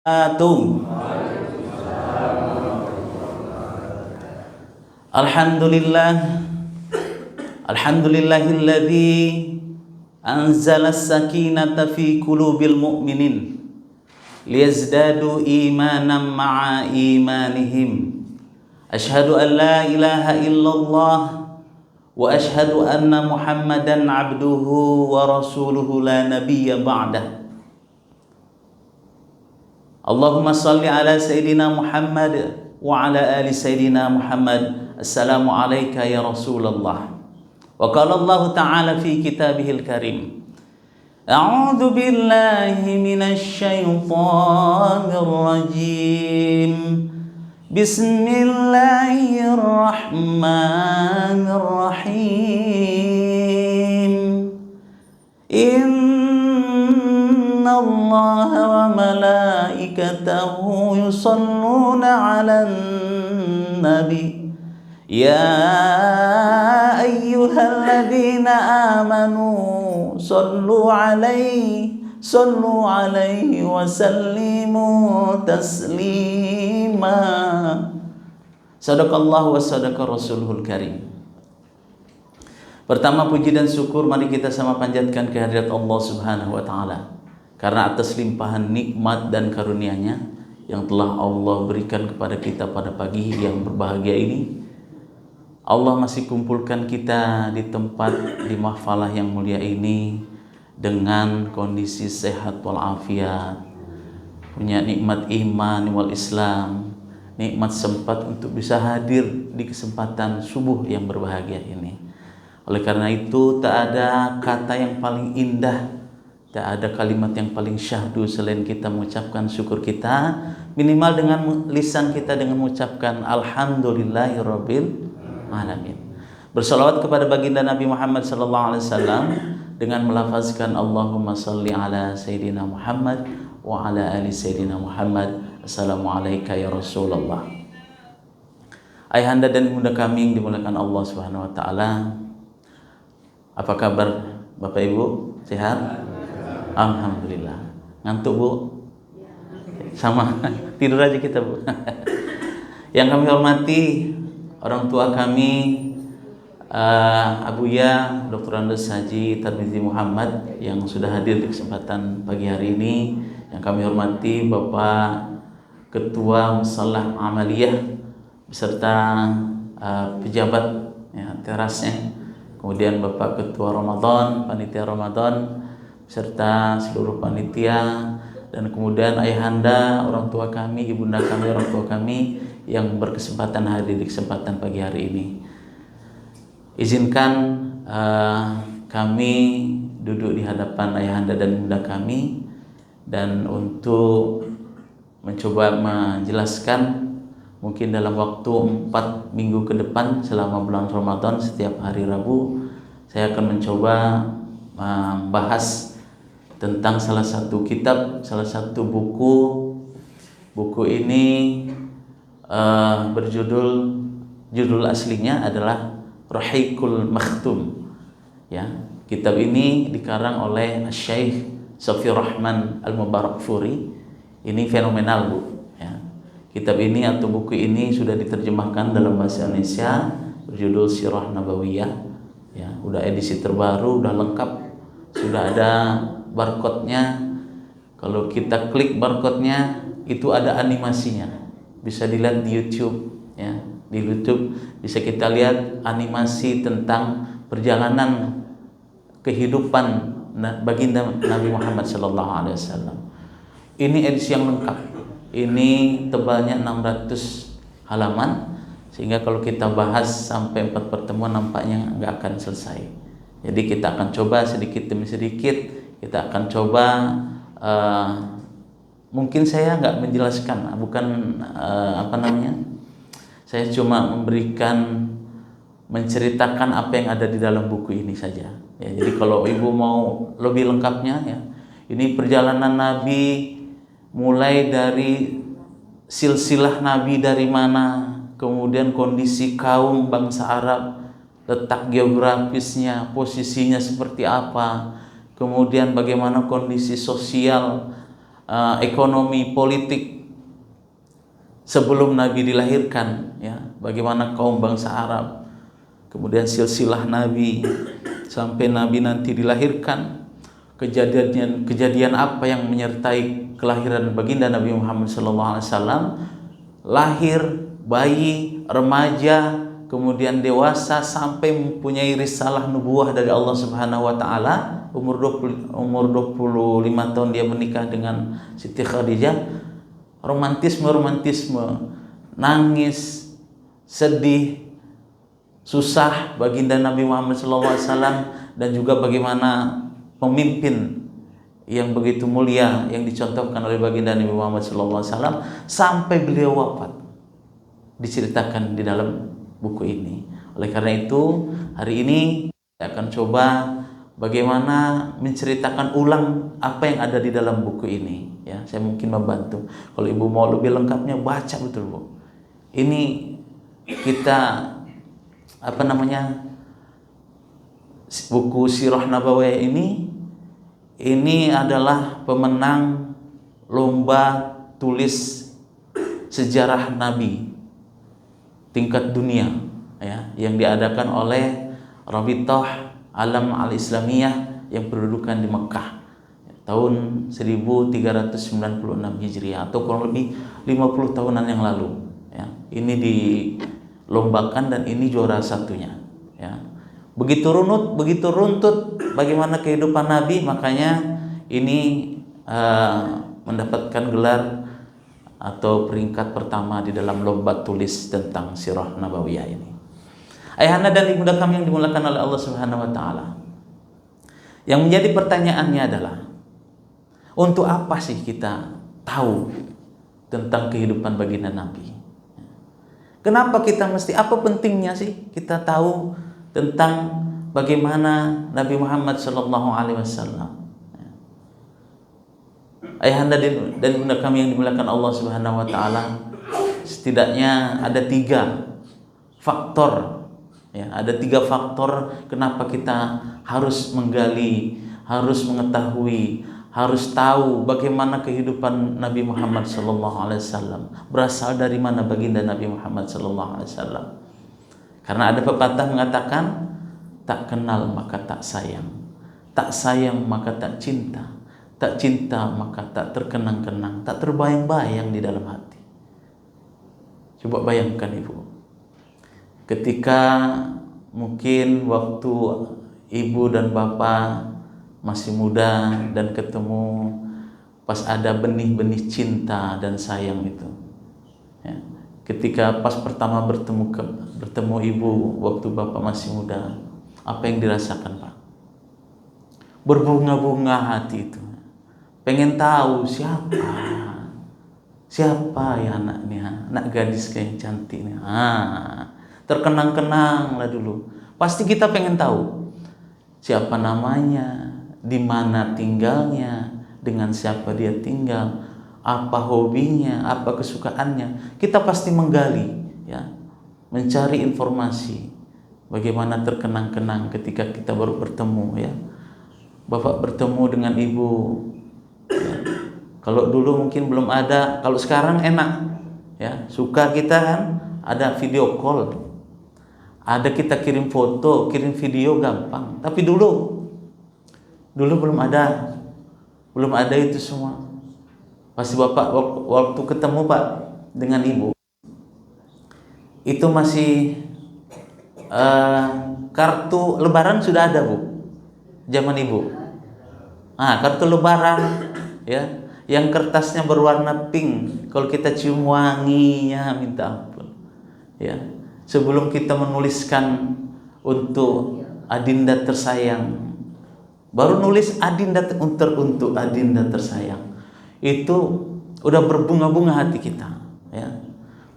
Atum. Alhamdulillah. Alhamdulillahilladzi anzala as-sakinata fi qulubil mu'minin liyazdadu imanan ma'a imanihim. Asyhadu an la ilaha illallah wa asyhadu anna Muhammadan abduhu wa rasuluhu la nabiyya ba'dah. Allahumma salli ala Sayyidina Muhammad wa ala ali Sayyidina Muhammad. Assalamu alayka ya Rasulullah. Wa qala Allah ta'ala fi kitabihil karim, A'udzu billahi minasy syaithanir rajim. Bismillahirrahmanirrahim. Inna Allah wa malaikatahu yusalluna 'alan nabi. Ya ayyuhalladzina amanu sallu 'alaihi wa sallimu taslima. Sadaqallahu wa sadaqa rasulul karim. Pertama puji dan syukur mari kita sama panjatkan kehadirat Allah Subhanahu wa taala karena atas limpahan nikmat dan karunia-Nya yang telah Allah berikan kepada kita pada pagi yang berbahagia ini. Allah masih kumpulkan kita di tempat di mahfalah yang mulia ini dengan kondisi sehat walafiat, punya nikmat iman wal Islam, nikmat sempat untuk bisa hadir di kesempatan subuh yang berbahagia ini. Oleh karena itu tak ada kata yang paling indah, tak ada kalimat yang paling syahdu selain kita mengucapkan syukur kita, minimal dengan lisan kita dengan mengucapkan alhamdulillahirabbil alamin. Bersalawat kepada baginda Nabi Muhammad sallallahu alaihi wasallam dengan melafazkan Allahumma salli ala Sayyidina Muhammad wa ala ali Sayyidina Muhammad. Assalamu alayka ya Rasulullah. Ayahanda dan ibunda kami yang dimuliakan Allah Subhanahu wa taala. Apa kabar Bapak Ibu? Sehat? Alhamdulillah. Ngantuk Bu? Sama. Tidur aja kita Bu. Yang kami hormati orang tua kami, Abuya Dr. Andes Haji Tarmizi Muhammad yang sudah hadir di kesempatan pagi hari ini. Yang kami hormati Bapak Ketua Musallah Amaliyah beserta pejabat ya, terasnya. Kemudian Bapak Ketua Ramadan, Panitia Ramadan serta seluruh panitia, dan kemudian ayahanda, orang tua kami, ibunda kami, orang tua kami yang berkesempatan hadir di kesempatan pagi hari ini. Izinkan kami duduk di hadapan ayahanda dan ibunda kami dan untuk mencoba menjelaskan mungkin dalam waktu 4 minggu ke depan selama bulan Ramadan setiap hari Rabu saya akan mencoba membahas tentang salah satu kitab, salah satu buku. Buku ini judul aslinya adalah Rahiqul Makhtum. Ya, kitab ini dikarang oleh Syekh Safiur Rahman Al-Mubarakfuri. Ini fenomenal Bu. Kitab ini atau buku ini sudah diterjemahkan dalam bahasa Indonesia berjudul Sirah Nabawiyah. Ya, udah edisi terbaru, udah lengkap, sudah ada barcode-nya. Kalau kita klik barcode-nya itu ada animasinya. Bisa dilihat di YouTube ya. Di YouTube bisa kita lihat animasi tentang perjalanan kehidupan baginda Nabi Muhammad SAW. Ini edisi yang lengkap. Ini tebalnya 600 halaman sehingga kalau kita bahas sampai 4 pertemuan nampaknya nggak akan selesai. Jadi kita akan coba sedikit demi sedikit, kita akan coba mungkin saya nggak menjelaskan, bukan saya cuma menceritakan apa yang ada di dalam buku ini saja. Ya, jadi kalau Ibu mau lebih lengkapnya ya, ini perjalanan Nabi mulai dari silsilah Nabi dari mana, kemudian kondisi kaum bangsa Arab, letak geografisnya, posisinya seperti apa, kemudian bagaimana kondisi sosial ekonomi politik sebelum Nabi dilahirkan, ya, bagaimana kaum bangsa Arab, kemudian silsilah Nabi sampai Nabi nanti dilahirkan, kejadian apa yang menyertai kelahiran baginda Nabi Muhammad SAW, lahir, bayi, remaja, kemudian dewasa sampai mempunyai risalah nubuwah dari Allah Subhanahu wa taala. Umur 25 tahun dia menikah dengan Siti Khadijah. Romantisme, nangis, sedih, susah baginda Nabi Muhammad SAW, dan juga bagaimana pemimpin yang begitu mulia yang dicontohkan oleh baginda Nabi Muhammad SAW sampai beliau wafat, diceritakan di dalam buku ini. Oleh karena itu, hari ini saya akan coba bagaimana menceritakan ulang apa yang ada di dalam buku ini. Ya, saya mungkin membantu. Kalau ibu mau lebih lengkapnya, baca betul, Bu. Ini kita buku Sirah Nabawiyah ini adalah pemenang lomba tulis sejarah Nabi tingkat dunia, ya, yang diadakan oleh Rabithah Alam Al-Islamiyah yang berkedudukan di Mekah tahun 1396 Hijriah, atau kurang lebih 50 tahunan yang lalu, ya. Ini dilombakan dan ini juara satunya, ya. Begitu runut, begitu runtut bagaimana kehidupan Nabi, makanya ini mendapatkan gelar atau peringkat pertama di dalam lomba tulis tentang Sirah Nabawiyah ini. Ayahanda dan ibunda kami yang dimuliakan oleh Allah Subhanahu wa taala. Yang menjadi pertanyaannya adalah, untuk apa sih kita tahu tentang kehidupan baginda Nabi? Kenapa kita mesti, apa pentingnya sih kita tahu tentang bagaimana Nabi Muhammad SAW? Ayahanda dan ibunda kami yang dimuliakan Allah Subhanahu wa taala, setidaknya ada 3 faktor, ya, ada 3 faktor kenapa kita harus menggali, harus mengetahui, harus tahu bagaimana kehidupan Nabi Muhammad SAW, berasal dari mana baginda Nabi Muhammad SAW. Karena ada pepatah mengatakan, tak kenal maka tak sayang maka tak cinta maka tak terkenang-kenang, tak terbayang-bayang di dalam hati. Coba bayangkan ibu, ketika mungkin waktu ibu dan bapak masih muda dan ketemu, pas ada benih-benih cinta dan sayang itu, ya. Ketika pas pertama bertemu ibu waktu bapak masih muda, apa yang dirasakan, Pak? Berbunga-bunga hati itu, pengen tahu siapa ya anaknya, anak gadis kayak cantik nih. Terkenang-kenang lah dulu. Pasti kita pengen tahu siapa namanya, di mana tinggalnya, dengan siapa dia tinggal, apa hobinya, apa kesukaannya. Kita pasti menggali, ya, mencari informasi bagaimana terkenang-kenang ketika kita baru bertemu, ya. Bapak bertemu dengan ibu, ya. Kalau dulu mungkin belum ada, kalau sekarang enak, ya, suka kita kan ada video call, ada kita kirim foto, kirim video gampang. Tapi dulu belum ada itu semua. Pasti bapak waktu ketemu Pak dengan ibu itu masih kartu lebaran sudah ada, Bu, zaman ibu. Kartu lebaran, ya, yang kertasnya berwarna pink, kalau kita cium wanginya minta ampun, ya. Sebelum kita menuliskan untuk adinda tersayang, baru nulis adinda untuk adinda tersayang, itu udah berbunga-bunga hati kita, ya.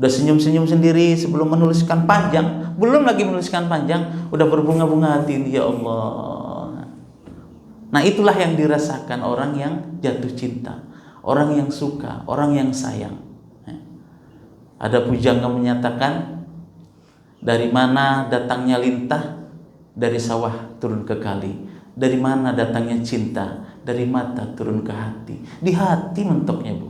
Udah senyum-senyum sendiri sebelum menuliskan panjang, belum lagi menuliskan panjang, udah berbunga-bunga hati ini, ya Allah. Nah, itulah yang dirasakan orang yang jatuh cinta, orang yang suka, orang yang sayang. Ada pujangga menyatakan, dari mana datangnya lintah, dari sawah turun ke kali. Dari mana datangnya cinta? Dari mata turun ke hati. Di hati mentoknya, Bu.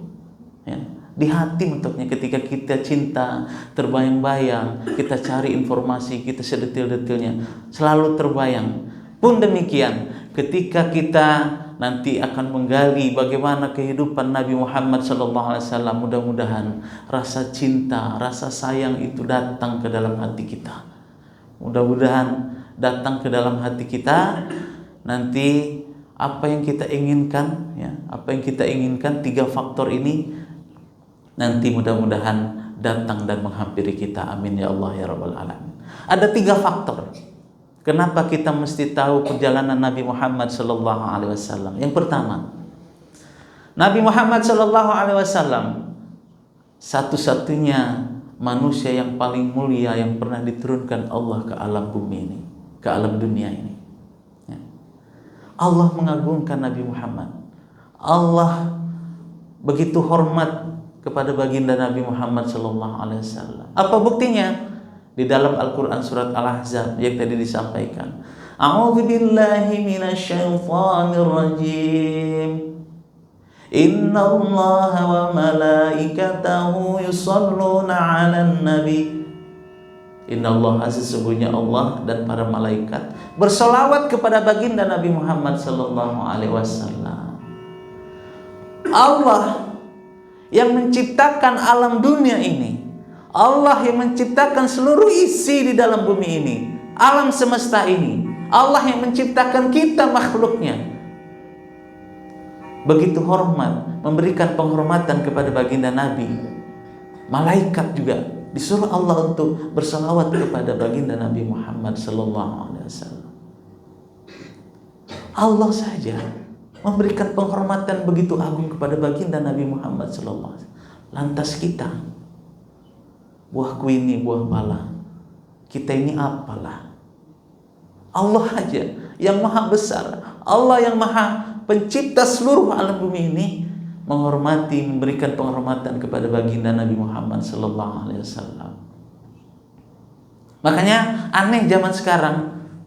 Ya. Di hati mentoknya. Ketika kita cinta, terbayang-bayang, kita cari informasi, kita sedetil-detilnya, selalu terbayang. Pun demikian, ketika kita nanti akan menggali bagaimana kehidupan Nabi Muhammad SAW, mudah-mudahan rasa cinta, rasa sayang itu datang ke dalam hati kita. Mudah-mudahan datang ke dalam hati kita. Nanti apa yang kita inginkan, ya, apa yang kita inginkan, 3 faktor ini nanti mudah-mudahan datang dan menghampiri kita. Amin ya Allah ya Rabbal Alamin. Ada 3 faktor. Kenapa kita mesti tahu perjalanan Nabi Muhammad sallallahu alaihi wasallam? Yang pertama, Nabi Muhammad sallallahu alaihi wasallam satu-satunya manusia yang paling mulia yang pernah diturunkan Allah ke alam bumi ini, ke alam dunia ini. Ya. Allah mengagungkan Nabi Muhammad. Allah begitu hormat kepada baginda Nabi Muhammad sallallahu alaihi wasallam. Apa buktinya? Di dalam Al-Qur'an surat Al-Ahzab yang tadi disampaikan. A'udzubillahi minasyaitonir rajim. Innallaha wa malaikatahu yusholluna 'alan nabi. Innallaha, sesungguhnya Allah dan para malaikat bersolawat kepada baginda Nabi Muhammad sallallahu alaihi wasallam. Allah yang menciptakan alam dunia ini, Allah yang menciptakan seluruh isi di dalam bumi ini, alam semesta ini, Allah yang menciptakan kita makhluknya, begitu hormat, memberikan penghormatan kepada baginda Nabi. Malaikat juga disuruh Allah untuk bersalawat kepada baginda Nabi Muhammad sallallahu alaihi wasallam. Allah saja memberikan penghormatan begitu agung kepada baginda Nabi Muhammad sallallahu alaihi wasallam. Lantas kita, buahku ini buah pala, kita ini apalah? Allah aja yang maha besar, Allah yang maha pencipta seluruh alam bumi ini menghormati, memberikan penghormatan kepada baginda Nabi Muhammad sallallahu alaihi wasallam. Makanya aneh zaman sekarang,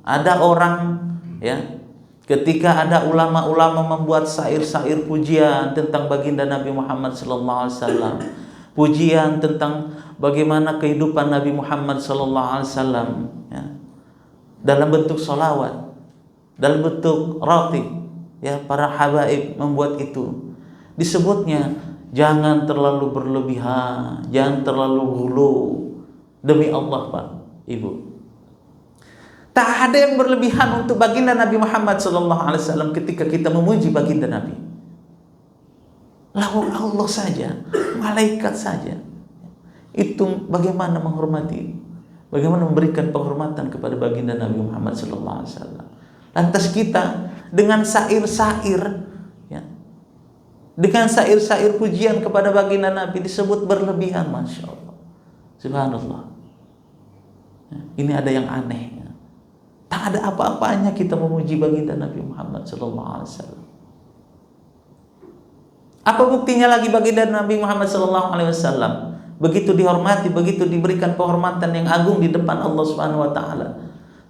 ada orang, ya, ketika ada ulama-ulama membuat syair-syair pujian tentang baginda Nabi Muhammad sallallahu alaihi wasallam, pujian tentang bagaimana kehidupan Nabi Muhammad sallallahu alaihi wasallam, ya, dalam bentuk sholawat, dalam bentuk ratib, ya, para habaib membuat itu. Disebutnya jangan terlalu berlebihan, jangan terlalu hulu. Demi Allah, Pak, Ibu, tak ada yang berlebihan untuk baginda Nabi Muhammad SAW ketika kita memuji baginda Nabi. Lalu Allah saja, malaikat saja, itu bagaimana menghormati, bagaimana memberikan penghormatan kepada baginda Nabi Muhammad SAW. Lantas kita dengan syair-syair, ya, dengan syair-syair pujian kepada baginda Nabi disebut berlebihan, masya Allah, subhanallah. Ya, ini ada yang aneh. Tak ada apa-apanya kita memuji baginda Nabi Muhammad SAW. Apa buktinya lagi baginda Nabi Muhammad SAW begitu dihormati, begitu diberikan penghormatan yang agung di depan Allah Subhanahu wa taala.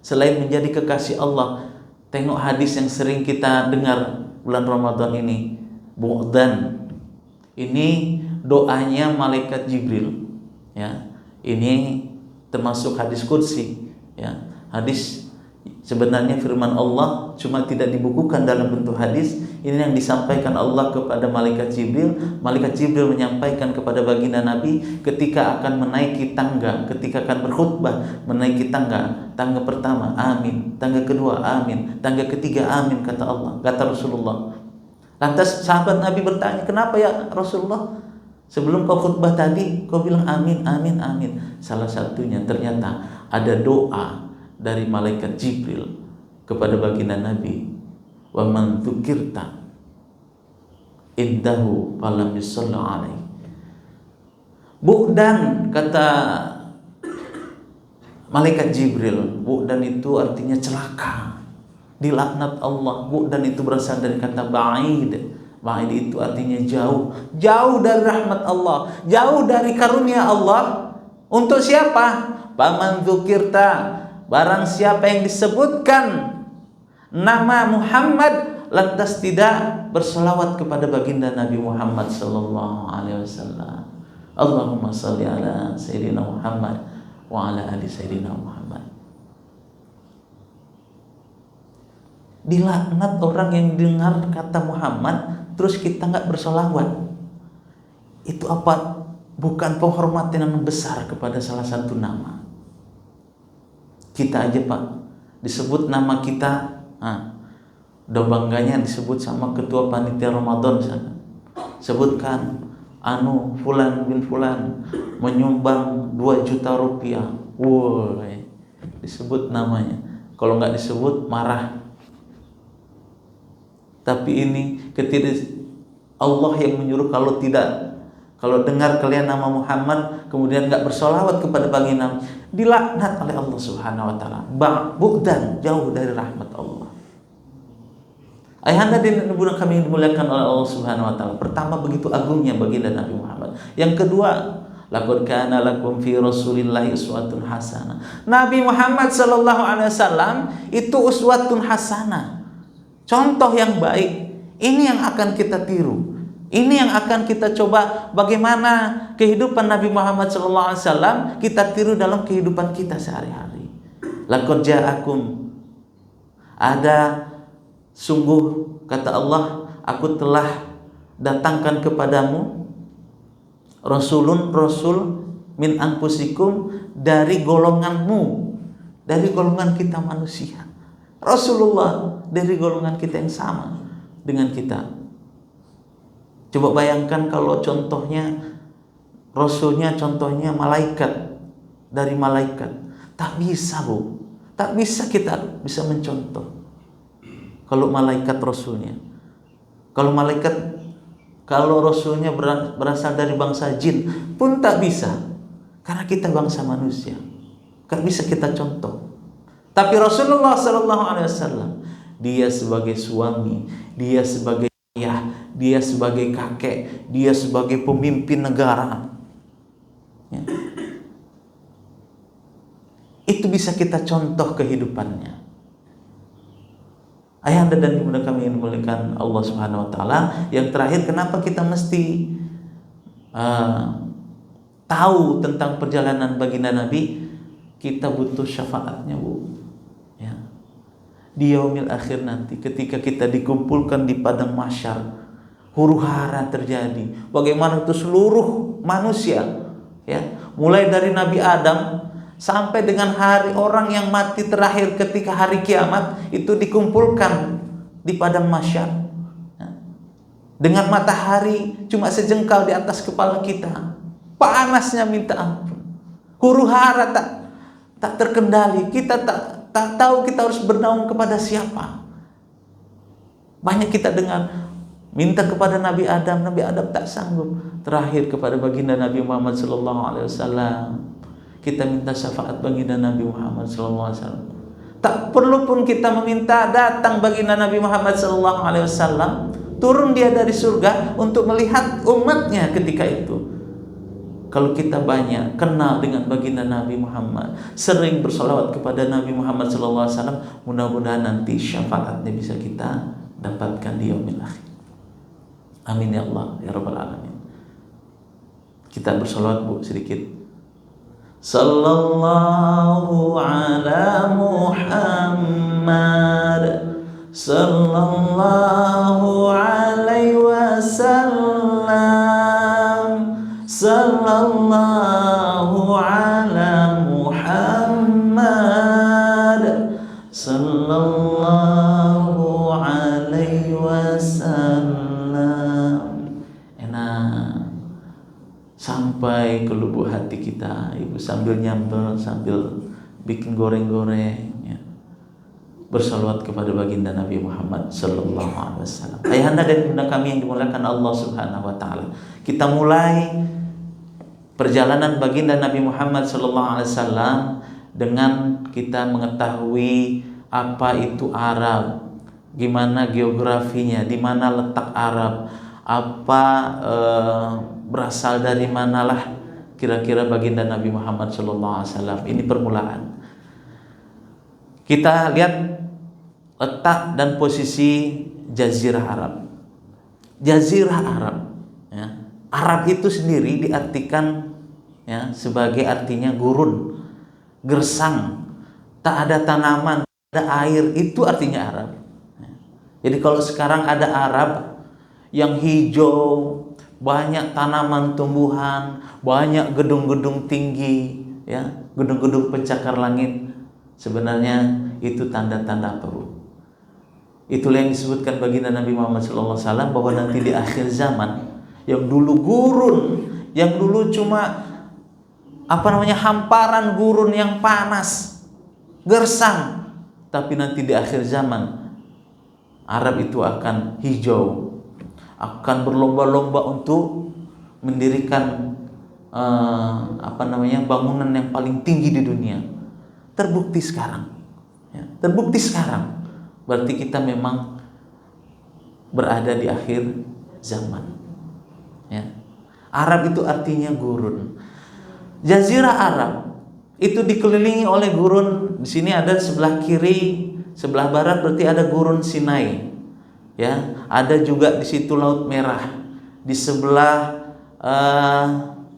Selain menjadi kekasih Allah, tengok hadis yang sering kita dengar bulan Ramadan ini, bu'dan. Ini doanya malaikat Jibril, ya. Ini termasuk hadis qudsi, ya. Hadis sebenarnya firman Allah, cuma tidak dibukukan dalam bentuk hadis. Ini yang disampaikan Allah kepada malaikat Jibril. Malaikat Jibril menyampaikan kepada baginda Nabi ketika akan menaiki tangga, ketika akan berkhutbah menaiki tangga. Tangga pertama, amin. Tangga kedua, amin. Tangga ketiga, amin, kata Allah, kata Rasulullah. Lantas sahabat Nabi bertanya, kenapa ya Rasulullah? Sebelum kau khutbah tadi kau bilang amin, amin, amin. Salah satunya ternyata ada doa dari malaikat Jibril kepada baginda Nabi, wa man dzukirta indahu falam yusalli alaihi. Bu'dan, kata malaikat Jibril, bu'dan itu artinya celaka, dilaknat Allah. Bu'dan itu berasal dari kata ba'id. Ba'id itu artinya jauh, jauh dari rahmat Allah, jauh dari karunia Allah. Untuk siapa? Faman dzukirta, barang siapa yang disebutkan nama Muhammad, lantas tidak berselawat kepada baginda Nabi Muhammad sallallahu alaihi wasallam. Allahumma shalli ala sayyidina Muhammad wa ala ali sayyidina Muhammad. Dilaknat orang yang dengar kata Muhammad terus kita nggak bersolawat. Itu apa? Bukan penghormatan yang besar kepada salah satu nama. Kita aja Pak, disebut nama kita, udah bangganya disebut sama ketua panitia Ramadan sana. Sebutkan Fulan bin Fulan menyumbang 2 juta rupiah. Woi, disebut namanya. Kalau nggak disebut marah. Tapi ini ketika Allah yang menyuruh, kalau dengar kalian nama Muhammad kemudian nggak bersolawat kepada baginda, dilaknat oleh Allah Subhanahu wa taala. Bu'dan, jauh dari rahmat Allah. Ayahanda dan ibu kami yang dimuliakan oleh Allah Subhanahu wa taala. Pertama, begitu agungnya baginda Nabi Muhammad. Yang kedua, laqad kana lakum fi Rasulillahi uswatun hasanah. Nabi Muhammad sallallahu alaihi wasallam itu uswatun hasanah. Contoh yang baik. Ini yang akan kita tiru. Ini yang akan kita coba bagaimana kehidupan Nabi Muhammad sallallahu alaihi wasallam kita tiru dalam kehidupan kita sehari-hari. Laqad ja'akum, ada sungguh kata Allah, aku telah datangkan kepadamu rasul min anfusikum, dari golonganmu, dari golongan kita manusia. Rasulullah dari golongan kita yang sama dengan kita. Coba bayangkan kalau contohnya rasulnya, contohnya malaikat, dari malaikat. Tak bisa Bu, tak bisa kita bisa mencontoh kalau malaikat rasulnya. Kalau rasulnya berasal dari bangsa jin pun tak bisa, karena kita bangsa manusia, tak bisa kita contoh. Tapi Rasulullah sallallahu alaihi wasallam, dia sebagai suami, dia sebagai ayah, dia sebagai kakek, dia sebagai pemimpin negara, ya, itu bisa kita contoh kehidupannya. Ayahanda dan ibunda kami yang dimuliakan Allah Subhanahu wa taala. Yang terakhir, kenapa kita mesti tahu tentang perjalanan baginda Nabi? Kita butuh syafaatnya Bu, ya. Di yaumil akhir nanti, ketika kita dikumpulkan di padang mahsyar, huru-hara terjadi. Bagaimana itu seluruh manusia, ya, mulai dari Nabi Adam sampai dengan hari orang yang mati terakhir ketika hari kiamat, itu dikumpulkan di padang mahsyar, ya, dengan matahari cuma sejengkal di atas kepala kita, panasnya minta ampun, huru-hara tak terkendali. Kita tak tahu kita harus bernaung kepada siapa. Banyak kita dengar minta kepada Nabi Adam tak sanggup. Terakhir kepada baginda Nabi Muhammad sallallahu alaihi wasallam, kita minta syafaat baginda Nabi Muhammad sallallahu alaihi wasallam. Tak perlu pun kita meminta, datang baginda Nabi Muhammad sallallahu alaihi wasallam, turun dia dari surga untuk melihat umatnya ketika itu. Kalau kita banyak kenal dengan baginda Nabi Muhammad, sering bersolawat kepada Nabi Muhammad sallallahu alaihi wasallam, mudah-mudahan nanti syafaatnya bisa kita dapatkan di yaumil akhir. Amin ya Allah ya rabbal alamin. Kita bersolawat Bu sedikit. Sallallahu ala Muhammad, sallallahu alaihi wasallam, sallallahu ala Muhammad, sallallahu alaihi wasallam. Enak, sampai ke lubuk hati kita. Ibu sambil nyambel, sambil bikin goreng-goreng, ya, bersalawat kepada baginda Nabi Muhammad sallallahu alaihi wasallam. Ayahanda dan ibunda kami yang dimuliakan Allah Subhanahu wa taala, kita mulai perjalanan baginda Nabi Muhammad sallallahu alaihi wasallam dengan kita mengetahui apa itu Arab, gimana geografinya, di mana letak Arab, apa berasal dari manalah kira-kira baginda Nabi Muhammad sallallahu alaihi wasallam. Ini permulaan. Kita lihat letak dan posisi Jazirah Arab. Jazirah Arab, ya. Arab itu sendiri diartikan, ya, sebagai artinya gurun, gersang, tak ada tanaman, tak ada air, itu artinya Arab. Jadi kalau sekarang ada Arab yang hijau, banyak tanaman tumbuhan, banyak gedung-gedung tinggi, ya, gedung-gedung pencakar langit, sebenarnya itu tanda-tanda apa, Bu? Itulah yang disebutkan baginda Nabi Muhammad SAW bahwa nanti di akhir zaman yang dulu gurun, yang dulu cuma hamparan gurun yang panas, gersang, tapi nanti di akhir zaman Arab itu akan hijau, akan berlomba-lomba untuk mendirikan bangunan yang paling tinggi di dunia. Terbukti sekarang, ya, terbukti sekarang. Berarti kita memang berada di akhir zaman, ya. Arab itu artinya gurun. Jazirah Arab itu dikelilingi oleh gurun. Di sini ada sebelah kiri, sebelah barat berarti ada gurun Sinai, ya. Ada juga di situ Laut Merah. Di sebelah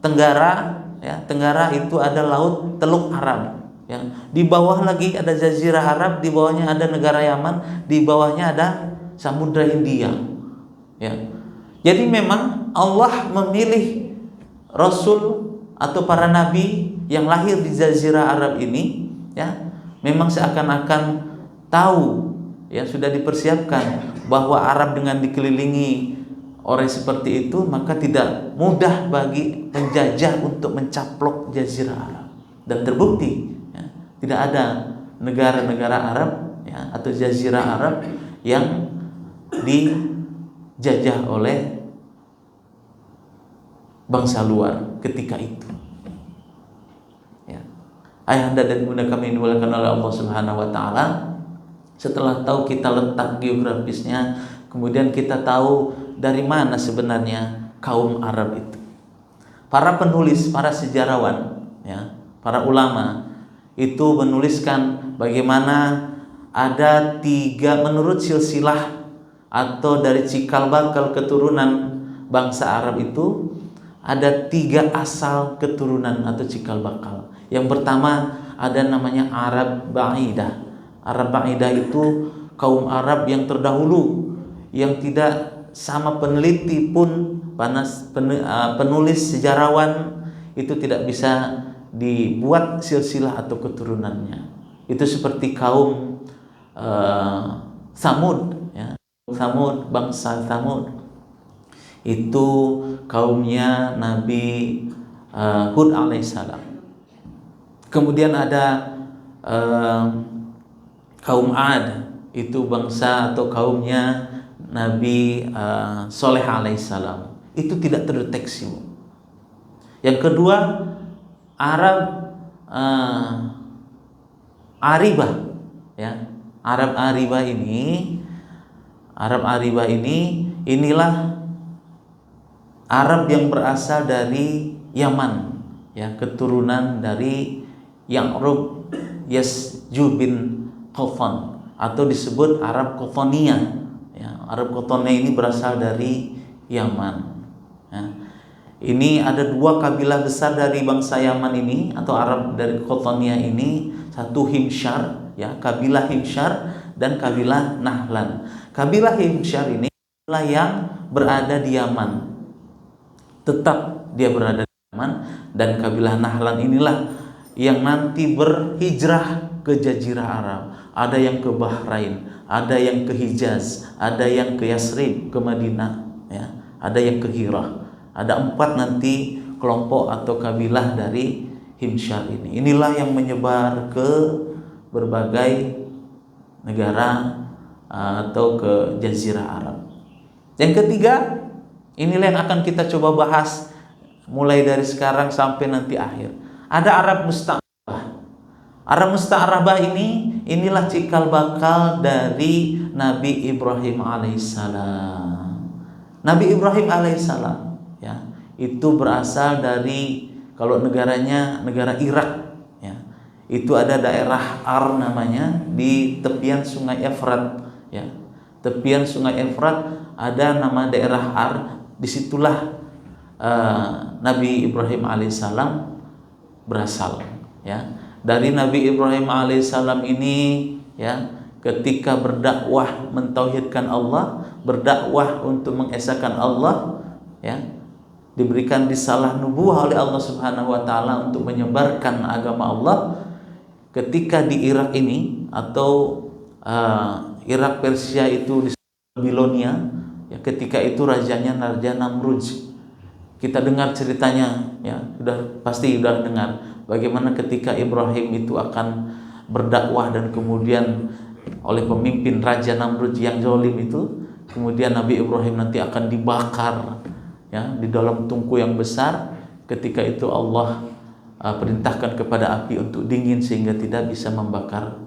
tenggara, ya, tenggara itu ada Laut Teluk Arab. Ya, di bawah lagi ada Jazirah Arab, di bawahnya ada negara Yaman, di bawahnya ada Samudra Hindia. Ya. Jadi memang Allah memilih Rasul atau para nabi yang lahir di Jazirah Arab ini, ya, memang seakan-akan tahu, ya, sudah dipersiapkan bahwa Arab dengan dikelilingi orang seperti itu, maka tidak mudah bagi penjajah untuk mencaplok Jazirah Arab. Dan terbukti, tidak ada negara-negara Arab, ya, atau Jazirah Arab yang dijajah oleh bangsa luar ketika itu. Ya. Ayahanda dan bunda kami dimuliakan oleh Allah Subhanahu wa taala, setelah tahu kita letak geografisnya, kemudian kita tahu dari mana sebenarnya kaum Arab itu. Para penulis, para sejarawan, ya, para ulama itu menuliskan bagaimana ada 3 menurut silsilah atau dari cikal bakal keturunan bangsa Arab itu ada 3 asal keturunan atau cikal bakal. Yang pertama ada namanya Arab Ba'idah. Arab Ba'idah itu kaum Arab yang terdahulu, yang tidak sama peneliti pun, penulis sejarawan itu tidak bisa dibuat silsilah atau keturunannya. Itu seperti kaum Samud, ya. Samud, bangsa Samud itu kaumnya Nabi Hud alaihissalam. Kemudian ada kaum Ad, itu bangsa atau kaumnya Nabi Soleh alaihissalam. Itu tidak terdeteksi. Yang kedua Arab Aribah, ya. Arab Aribah ini inilah Arab yang berasal dari Yaman, ya, keturunan dari Ya'rub Yasju bin Qafan atau disebut Arab Qafania, ya. Arab Qafania ini berasal dari Yaman, ya. Ini ada 2 kabilah besar dari bangsa Yaman ini atau Arab dari Qafania ini, satu Himsyar, ya, kabilah Himsyar, dan kabilah Nahlan. Kabilah Himsyar ini adalah yang berada di Yaman, tetap dia berada di Yaman, dan kabilah Nahlan inilah yang nanti berhijrah ke Jazirah Arab. Ada yang ke Bahrain, ada yang ke Hijaz, ada yang ke Yasrib, ke Madinah, ya, ada yang ke Hirah. Ada 4 nanti kelompok atau kabilah dari Himsyar ini. Inilah yang menyebar ke berbagai negara atau ke Jazirah Arab. Yang ketiga, inilah yang akan kita coba bahas mulai dari sekarang sampai nanti akhir. Ada Arab Musta'rabah. Arab Musta'rabah inilah cikal bakal dari Nabi Ibrahim alaihissalam. Nabi Ibrahim alaihissalam, ya, itu berasal dari, kalau negaranya negara Irak, ya. Itu ada daerah Ar namanya, di tepian Sungai Efrat, ya. Tepian Sungai Efrat ada nama daerah Ar. Disitulah Nabi Ibrahim alaihissalam berasal, ya. Dari Nabi Ibrahim alaihissalam ini, ya, ketika berdakwah mentauhidkan Allah, berdakwah untuk mengesahkan Allah, ya, diberikan risalah nubuwah oleh Allah Subhanahu wa taala untuk menyebarkan agama Allah. Ketika di Irak ini, atau Irak Persia itu di Babilonia, ya, ketika itu rajanya Raja Namrud. Kita dengar ceritanya, ya, pasti sudah dengar bagaimana ketika Ibrahim itu akan berdakwah dan kemudian oleh pemimpin Raja Namrud yang zalim itu, kemudian Nabi Ibrahim nanti akan dibakar, ya, di dalam tungku yang besar. Ketika itu Allah perintahkan kepada api untuk dingin sehingga tidak bisa membakar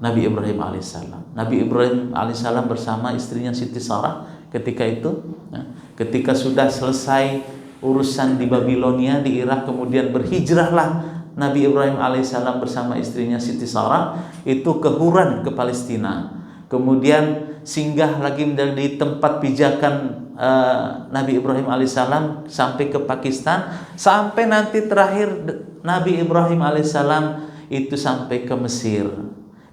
Nabi Ibrahim alaihissalam. Nabi Ibrahim alaihissalam bersama istrinya Siti Sarah ketika itu, ya, ketika sudah selesai urusan di Babilonia, di Irak, kemudian berhijrahlah Nabi Ibrahim alaihissalam bersama istrinya Siti Sarah itu ke Huran, ke Palestina. Kemudian singgah lagi di tempat pijakan Nabi Ibrahim alaihissalam sampai ke Pakistan, sampai nanti terakhir Nabi Ibrahim alaihissalam itu sampai ke Mesir.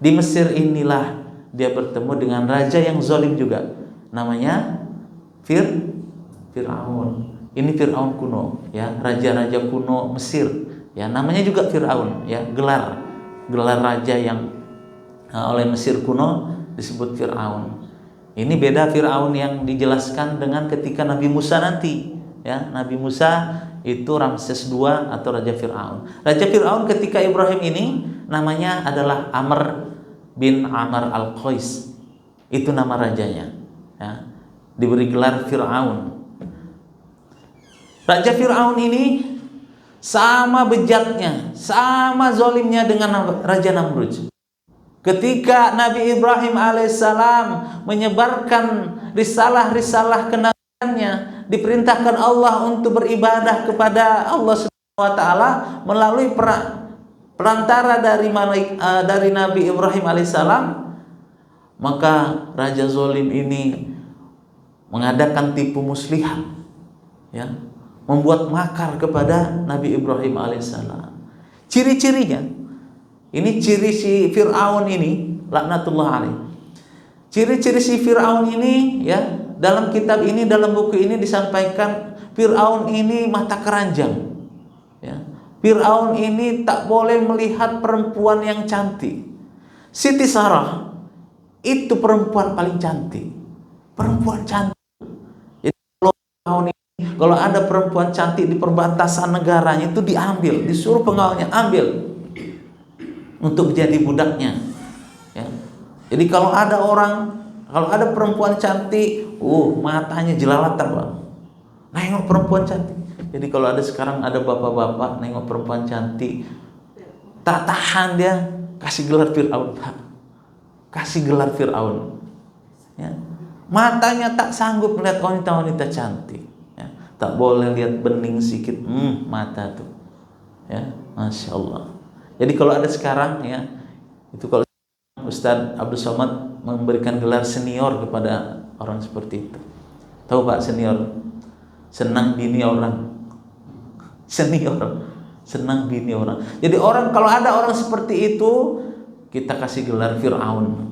Di Mesir inilah dia bertemu dengan raja yang zalim juga, namanya Fir'aun. Ini Fir'aun kuno, ya, raja-raja kuno Mesir, ya, namanya juga Fir'aun, ya, gelar raja yang oleh Mesir kuno disebut Fir'aun. Ini beda Fir'aun yang dijelaskan dengan ketika Nabi Musa nanti, ya. Nabi Musa itu Ramses II atau Raja Fir'aun. Raja Fir'aun ketika Ibrahim ini namanya adalah Amr bin Amr al-Qais. Itu nama rajanya, ya. Diberi gelar Fir'aun. Raja Fir'aun ini sama bejatnya, sama zalimnya dengan Raja Namrud. Ketika Nabi Ibrahim alaihissalam menyebarkan risalah-risalah kenabiannya, diperintahkan Allah untuk beribadah kepada Allah Subhanahu wa taala melalui perantara dari Nabi Ibrahim alaihissalam, maka raja zalim ini mengadakan tipu muslihat, ya, membuat makar kepada Nabi Ibrahim alaihissalam. Ciri-cirinya, ini ciri si Fir'aun ini, laknatullah alaih. Ciri-ciri si Fir'aun ini, ya, dalam kitab ini, dalam buku ini disampaikan Fir'aun ini mata keranjang, ya. Fir'aun ini tak boleh melihat perempuan yang cantik. Siti Sarah itu perempuan paling cantik, perempuan cantik. Jadi kalau ada perempuan cantik di perbatasan negaranya itu diambil, disuruh pengawalnya ambil untuk menjadi budaknya, ya. Jadi kalau ada perempuan cantik, matanya jelalatan, Bang. Nengok perempuan cantik. Jadi kalau sekarang ada bapak-bapak nengok perempuan cantik, tak tahan dia, kasih gelar Fir'aun, Pak. Kasih gelar Fir'aun, ya. Matanya tak sanggup melihat wanita-wanita cantik, ya. Tak boleh lihat bening sedikit, mata tuh, ya, Masya Allah. Jadi kalau ada sekarang, ya, itu kalau Ustadz Abdul Somad memberikan gelar senior kepada orang seperti itu. Tahu Pak, senior, senang bini orang. Senior, senang bini orang. Jadi kalau ada orang seperti itu, kita kasih gelar Fir'aun.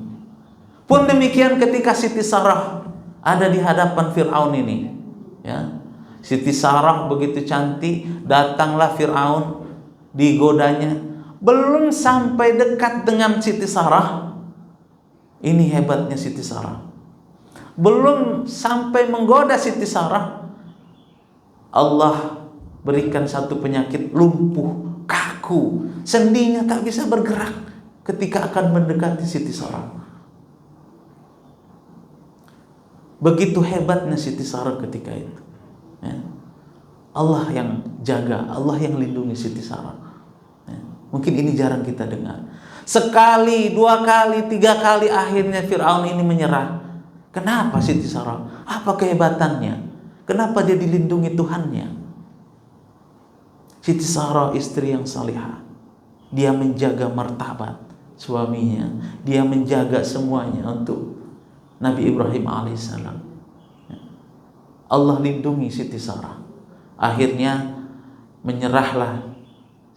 Pun demikian ketika Siti Sarah ada di hadapan Fir'aun ini, ya. Siti Sarah begitu cantik, datanglah Fir'aun, digodanya. Belum sampai dekat dengan Siti Sarah, ini hebatnya Siti Sarah, belum sampai menggoda Siti Sarah, Allah berikan satu penyakit, lumpuh, kaku, sendinya tak bisa bergerak ketika akan mendekati Siti Sarah. Begitu hebatnya Siti Sarah ketika itu, ya. Allah yang jaga, Allah yang lindungi Siti Sarah. Mungkin ini jarang kita dengar. Sekali, 2 kali, 3 kali akhirnya Fir'aun ini menyerah. Kenapa Siti Sarah? Apa kehebatannya? Kenapa dia dilindungi Tuhannya? Siti Sarah istri yang salihah, dia menjaga martabat suaminya, dia menjaga semuanya untuk Nabi Ibrahim alaihissalam. Allah lindungi Siti Sarah. Akhirnya menyerahlah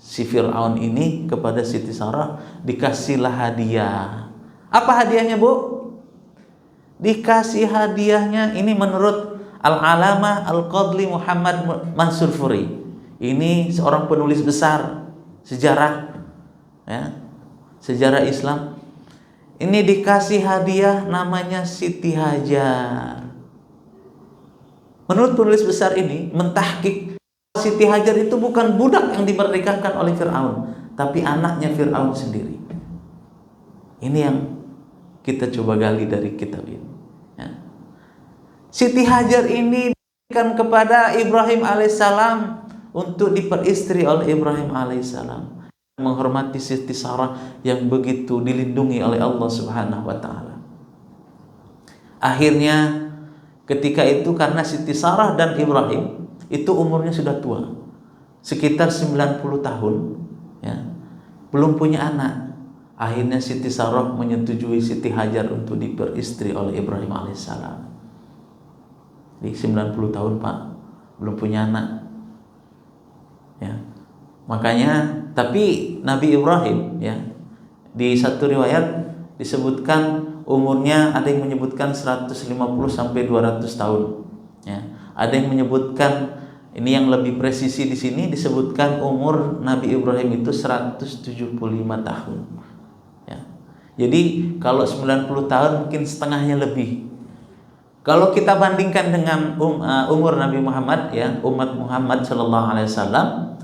si Fir'aun ini kepada Siti Sarah, dikasihlah hadiah. Apa hadiahnya, Bu? Dikasih hadiahnya, ini menurut Al-Alamah Al-Qadli Muhammad Mansur Furi. Ini seorang penulis besar sejarah, ya, sejarah Islam. Ini dikasih hadiah namanya Siti Hajar. Menurut penulis besar ini mentahqiq, Siti Hajar itu bukan budak yang dimerdekakan oleh Fir'aun, tapi anaknya Fir'aun sendiri. Ini yang kita coba gali dari kitab ini, ya. Siti Hajar ini diberikan kepada Ibrahim alaihissalam untuk diperistri oleh Ibrahim alaihissalam, menghormati Siti Sarah yang begitu dilindungi oleh Allah Subhanahu wa taala. Akhirnya ketika itu, karena Siti Sarah dan Ibrahim itu umurnya sudah tua, sekitar 90 tahun, ya, belum punya anak. Akhirnya Siti Sarah menyetujui Siti Hajar untuk diperistri oleh Ibrahim alaihissalam. Di 90 tahun, Pak, belum punya anak, ya. Makanya, tapi Nabi Ibrahim, ya, di satu riwayat disebutkan umurnya, ada yang menyebutkan 150 sampai 200 tahun, ya. Ada yang menyebutkan, ini yang lebih presisi di sini disebutkan umur Nabi Ibrahim itu 175 tahun, ya. Jadi kalau 90 tahun mungkin setengahnya lebih. Kalau kita bandingkan dengan umur Nabi Muhammad, ya, umat Muhammad sallallahu alaihi wasallam,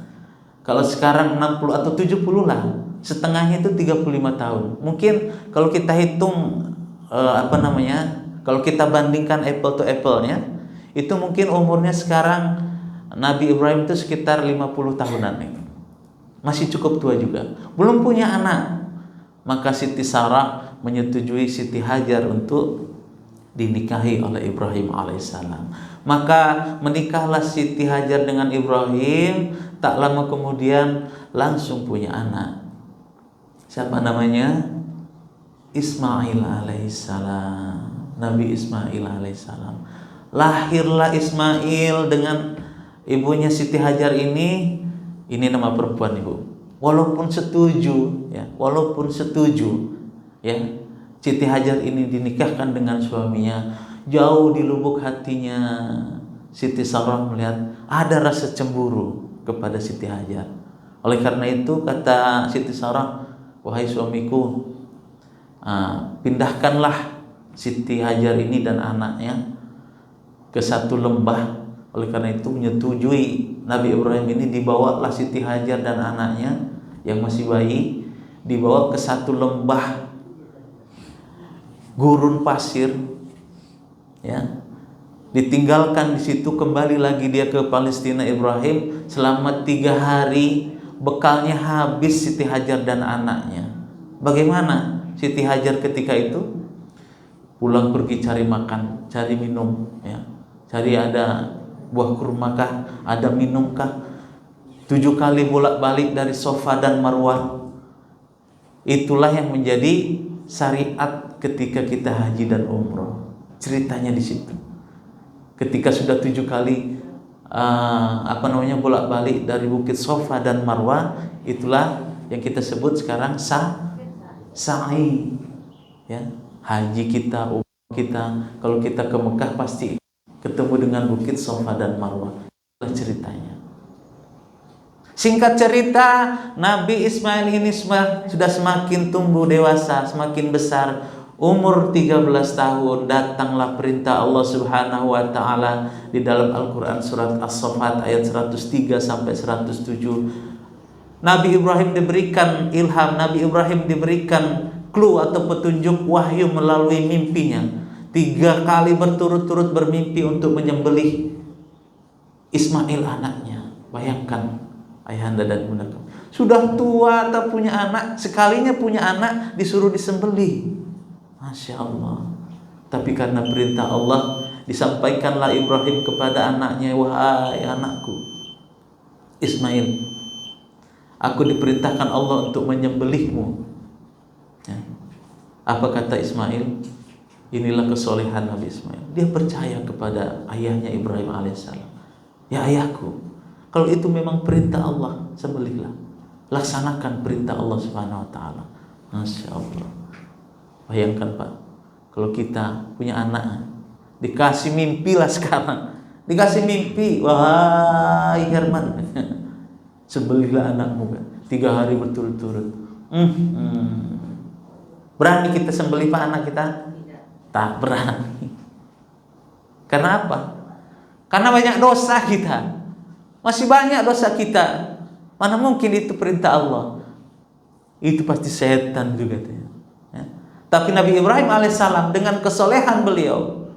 kalau sekarang 60 atau 70 lah, setengahnya itu 35 tahun. Mungkin kalau kita hitung kalau kita bandingkan apple to apple-nya, itu mungkin umurnya sekarang Nabi Ibrahim itu sekitar 50 tahunan nih. Masih cukup tua juga. Belum punya anak. Maka Siti Sarah menyetujui Siti Hajar untuk dinikahi oleh Ibrahim alaihissalam. Maka menikahlah Siti Hajar dengan Ibrahim. Tak lama kemudian langsung punya anak. Siapa namanya? Ismail alaihissalam. Nabi Ismail alaihissalam. Lahirlah Ismail dengan ibunya Siti Hajar ini nama perempuan, Ibu. Walaupun setuju, ya, ya, Siti Hajar ini dinikahkan dengan suaminya, jauh di lubuk hatinya Siti Sarah melihat ada rasa cemburu kepada Siti Hajar. Oleh karena itu kata Siti Sarah, wahai suamiku, pindahkanlah Siti Hajar ini dan anaknya ke satu lembah. Oleh karena itu menyetujui Nabi Ibrahim ini, dibawalah Siti Hajar dan anaknya yang masih bayi, dibawa ke satu lembah gurun pasir, ya, ditinggalkan di situ. Kembali lagi dia ke Palestina Ibrahim selama 3 hari, bekalnya habis Siti Hajar dan anaknya. Bagaimana Siti Hajar ketika itu? Pulang pergi cari makan, cari minum, ya, cari ada buah kurma kah, ada minum kah. 7 kali bolak-balik dari Safa dan Marwah. Itulah yang menjadi syariat ketika kita haji dan umroh. Ceritanya di situ. Ketika sudah 7 kali bolak-balik dari Bukit Safa dan Marwah, itulah yang kita sebut sekarang sa'i, ya. Haji kita, umroh kita, kalau kita ke Mekah pasti ketemu dengan Bukit Safa dan Marwah. Itulah ceritanya. Singkat cerita, Nabi Ismail ini sudah semakin tumbuh dewasa, semakin besar. Umur 13 tahun datanglah perintah Allah Subhanahu wa taala di dalam Al-Qur'an surat As-Saffat ayat 103 sampai 107. Nabi Ibrahim diberikan ilham, Nabi Ibrahim diberikan clue atau petunjuk wahyu melalui mimpinya. 3 kali berturut-turut bermimpi untuk menyembelih Ismail anaknya. Bayangkan ayahanda dan bunda, sudah tua tak punya anak, sekalinya punya anak disuruh disembelih. Masya Allah. Tapi karena perintah Allah, disampaikanlah Ibrahim kepada anaknya, wahai anakku Ismail, Aku diperintahkan Allah untuk menyembelihmu. Ya. Apa kata Ismail? Inilah kesolehan Nabi Ismail. Dia percaya kepada ayahnya Ibrahim alaihissalam. Ya ayahku, kalau itu memang perintah Allah, sembelihlah. Laksanakan perintah Allah Subhanahu wa taala. Masya Allah. Bayangkan Pak, kalau kita punya anak, dikasih mimpi lah sekarang. Dikasih mimpi, wahai Herman, sembelihlah anakmu kan, 3 hari berturut-turut. Berani kita sembelih Pak anak kita? Tak berani. Karena apa? Karena banyak dosa kita. Masih banyak dosa kita. Mana mungkin itu perintah Allah? Itu pasti setan juga. Ya. Tapi Nabi Ibrahim alaihissalam dengan kesolehan beliau,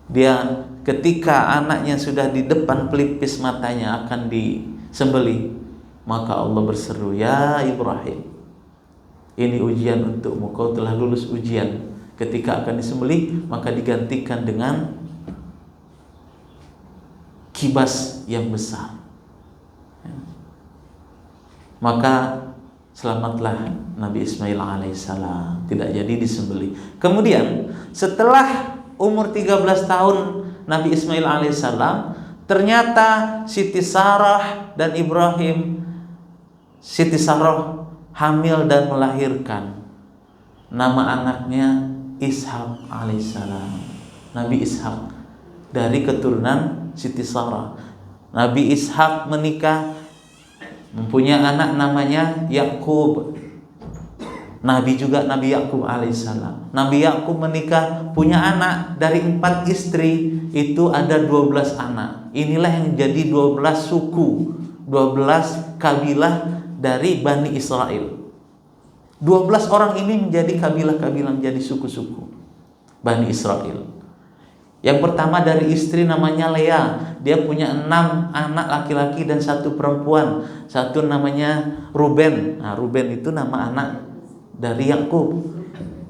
dia ketika anaknya sudah di depan pelipis matanya akan disembelih, maka Allah berseru, ya Ibrahim, ini ujian untukmu, kau telah lulus ujian. Ketika akan disembelih, maka digantikan dengan kibas yang besar. Maka selamatlah Nabi Ismail alaihissalam, tidak jadi disembelih. Kemudian setelah umur 13 tahun Nabi Ismail alaihissalam, ternyata Siti Sarah dan Ibrahim, Siti Sarah hamil dan melahirkan. Nama anaknya Ishak alaihissalam. Nabi Ishak dari keturunan Siti Sarah. Nabi Ishak menikah, mempunyai anak namanya Yakub. Nabi juga Nabi Yakub alaihissalam. Nabi Yakub menikah, punya anak dari 4 istri, itu ada 12 anak. Inilah yang jadi 12 suku, 12 kabilah dari Bani Israel. 12 orang ini menjadi kabilah-kabilah, menjadi suku-suku Bani Israel. Yang pertama dari istri namanya Lea. Dia punya 6 anak laki-laki dan 1 perempuan. Satu namanya Ruben. Nah, Ruben itu nama anak dari Yakub.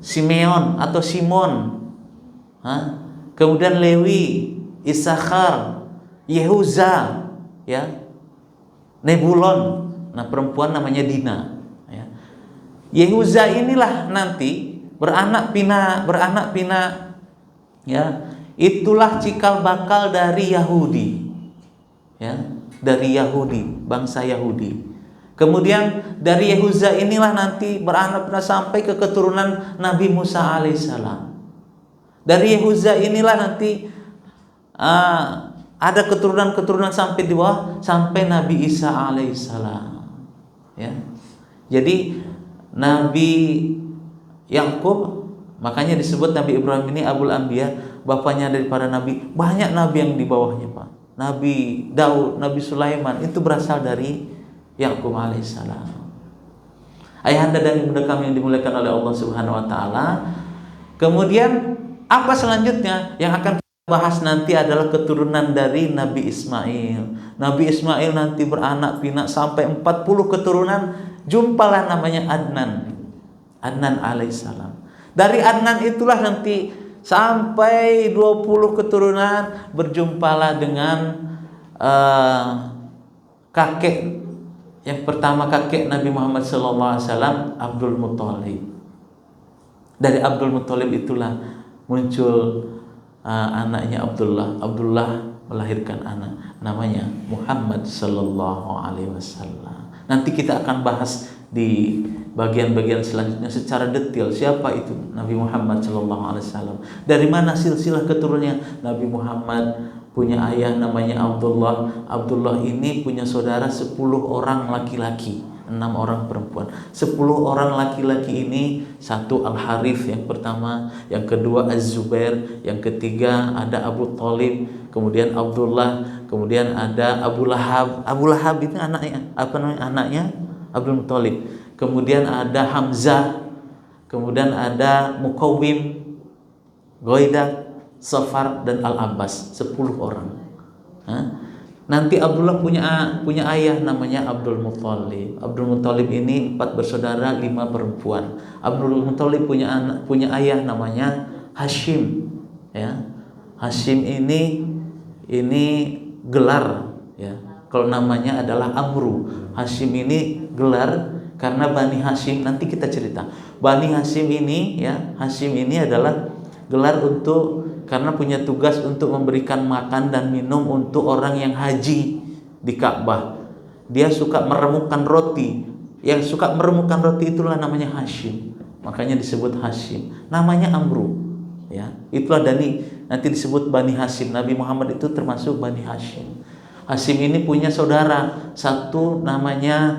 Simeon atau Simon. Kemudian Lewi, Isakhar, Yehuza, ya, Nebulon. Nah, perempuan namanya Dina. Ya. Yehuza inilah nanti beranak pinak, ya. Itulah cikal bakal dari Yahudi, ya, dari Yahudi, bangsa Yahudi. Kemudian dari Yehuza inilah nanti beranak sampai ke keturunan Nabi Musa alaihissalam. Dari Yehuza inilah nanti ada keturunan-keturunan sampai di bawah, sampai Nabi Isa alaihissalam. Ya, jadi Nabi Yakub, makanya disebut Nabi Ibrahim ini Abul Anbiya, bapaknya daripada Nabi. Banyak Nabi yang di bawahnya Pak. Nabi Daud, Nabi Sulaiman, itu berasal dari Yakub alaihissalam. Ayahanda dan ibunda kami yang dimuliakan oleh Allah Subhanahu wa taala. Kemudian apa selanjutnya yang akan kita bahas nanti adalah keturunan dari Nabi Ismail. Nabi Ismail nanti beranak pinak sampai 40 keturunan. Jumpalah namanya Adnan alaihissalam. Dari Adnan itulah nanti sampai 20 keturunan, berjumpalah dengan kakek yang pertama, kakek Nabi Muhammad SAW, Abdul Muthalib. Dari Abdul Muthalib itulah muncul anaknya Abdullah. Abdullah melahirkan anak namanya Muhammad sallallahu alaihi wasallam. Nanti kita akan bahas di bagian-bagian selanjutnya secara detail siapa itu Nabi Muhammad sallallahu alaihi wasallam. Dari mana silsilah keturunannya? Nabi Muhammad punya ayah namanya Abdullah. Abdullah ini punya saudara 10 orang laki-laki, 6 orang perempuan. 10 orang laki-laki ini, satu Al-Harith yang pertama, yang kedua Az-Zubair, yang ketiga ada Abu Thalib, kemudian Abdullah, kemudian ada Abu Lahab. Abu Lahab itu anaknya, apa namanya? Anaknya Abdul Muthalib. Kemudian ada Hamzah, kemudian ada Muqawwim, Ghaidah, Safar dan Al-Abbas, 10 orang. Nanti Abdullah punya ayah namanya Abdul Muthalib. Abdul Muthalib ini 4 bersaudara, 5 perempuan. Abdul Muthalib punya ayah namanya Hashim. Ya. Hashim ini gelar, ya. kalau namanya adalah Amru. Hashim ini gelar karena Bani Hashim, nanti kita cerita. Bani Hashim ini ya, Hashim ini adalah gelar untuk karena punya tugas untuk memberikan makan dan minum untuk orang yang haji di Ka'bah. Dia suka meremukkan roti. Yang suka meremukkan roti itulah namanya Hashim. Makanya disebut Hashim. Namanya Amru. Ya, itulah dari nanti disebut Bani Hashim. Nabi Muhammad itu termasuk Bani Hashim. Hashim ini punya saudara, satu namanya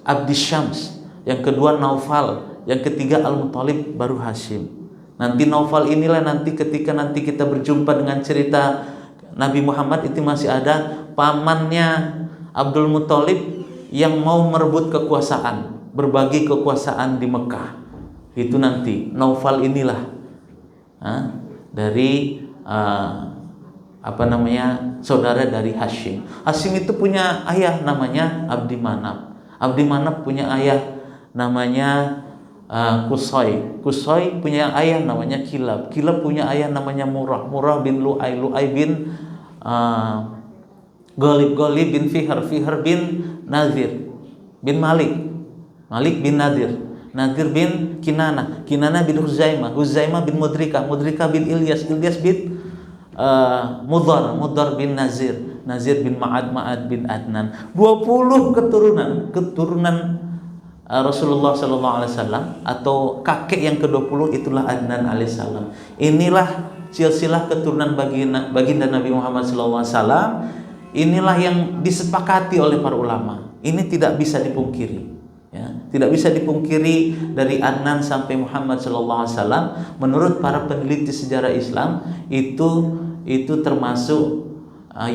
Abdi Syams, yang kedua Naufal, yang ketiga Al-Muttalib, baru Hashim. Nanti Naufal inilah nanti ketika nanti kita berjumpa dengan cerita Nabi Muhammad itu masih ada pamannya Abdul Muttalib yang mau merebut kekuasaan, berbagi kekuasaan di Mekah. Itu nanti Naufal inilah dari saudara dari Hashim. Hashim itu punya ayah namanya Abdi Manaf. Abdi Manaf punya ayah namanya Qusay. Qusay punya ayah namanya Kilab. Kilab punya ayah namanya Murrah. Murrah bin Lu'ay. Lu'ay bin Ghalib. Ghalib bin Fihr. Fihr bin Nazir bin Malik. Malik bin Nadir. Nadir bin Kinana. Kinana bin Huzaimah. Huzaimah bin Mudrika. Mudrika bin Ilyas. Ilyas bin Mudhar. Mudhar bin Nazir. Nazir bin Ma'ad. Ma'ad bin Adnan. 20 keturunan Rasulullah SAW, atau kakek yang ke-20 itulah Adnan alaihissalam. Inilah silsilah keturunan baginda Nabi Muhammad SAW. Inilah yang disepakati oleh para ulama. Ini tidak bisa dipungkiri, ya. Tidak bisa dipungkiri dari Adnan sampai Muhammad SAW. Menurut para peneliti sejarah Islam itu termasuk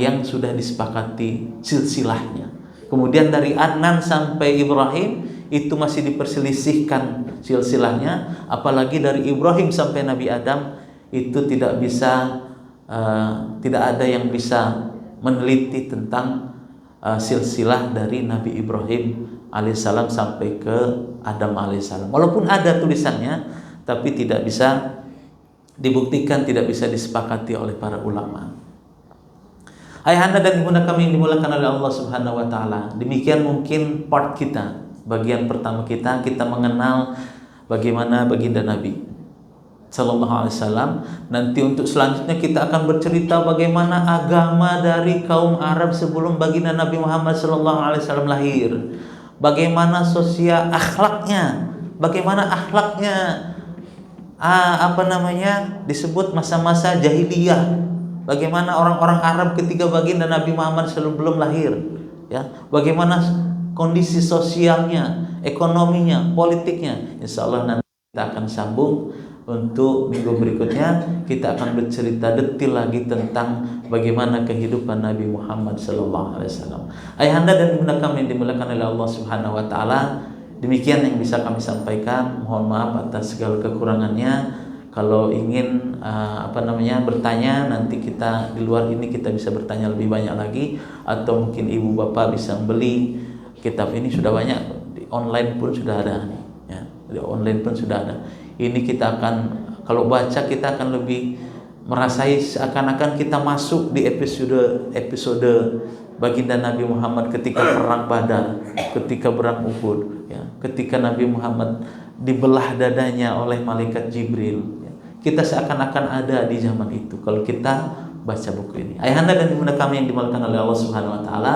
yang sudah disepakati silsilahnya. Kemudian dari Adnan sampai Ibrahim itu masih diperselisihkan silsilahnya, apalagi dari Ibrahim sampai Nabi Adam itu tidak ada yang bisa meneliti tentang silsilah dari Nabi Ibrahim alaihissalam sampai ke Adam alaihissalam. Walaupun ada tulisannya, tapi tidak bisa dibuktikan, tidak bisa disepakati oleh para ulama. Ayahanda dan ibunda kami yang dimuliakan oleh Allah Subhanahu wa taala. Demikian mungkin part kita. Bagian pertama kita mengenal bagaimana baginda Nabi Sallallahu Alaihi Wasallam. Nanti untuk selanjutnya kita akan bercerita bagaimana agama dari kaum Arab sebelum baginda Nabi Muhammad Sallallahu Alaihi Wasallam lahir. Bagaimana sosial akhlaknya, bagaimana akhlaknya disebut masa-masa jahiliyah. Bagaimana orang-orang Arab ketika baginda Nabi Muhammad sebelum lahir, ya. Bagaimana kondisi sosialnya, ekonominya, politiknya. Insya Allah nanti kita akan sambung untuk minggu berikutnya. Kita akan bercerita detail lagi tentang bagaimana kehidupan Nabi Muhammad SAW. Ayahanda dan ibunda kami yang dimuliakan oleh Allah Subhanahu Wa Taala. Demikian yang bisa kami sampaikan. Mohon maaf atas segala kekurangannya. Kalau ingin bertanya, nanti kita di luar ini kita bisa bertanya lebih banyak lagi, atau mungkin ibu bapak bisa membeli kitab ini. Sudah banyak di online pun sudah ada, ya. Di online pun sudah ada. Ini kita akan, kalau baca kita akan lebih merasai seakan-akan kita masuk di episode baginda Nabi Muhammad ketika perang Badar, ketika perang Uhud, ya. Ketika Nabi Muhammad dibelah dadanya oleh malaikat Jibril, ya. Kita seakan-akan ada di zaman itu kalau kita baca buku ini. Ayahanda dan ibunda kami yang dimuliakan oleh Allah Subhanahu Wa Taala,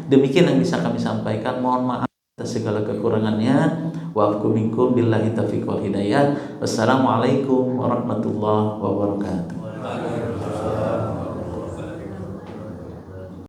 demikian yang bisa kami sampaikan. Mohon maaf atas segala kekurangannya. Wa'afku minkum billahi taufiq wal hidayah. Wassalamualaikum warahmatullahi wabarakatuh.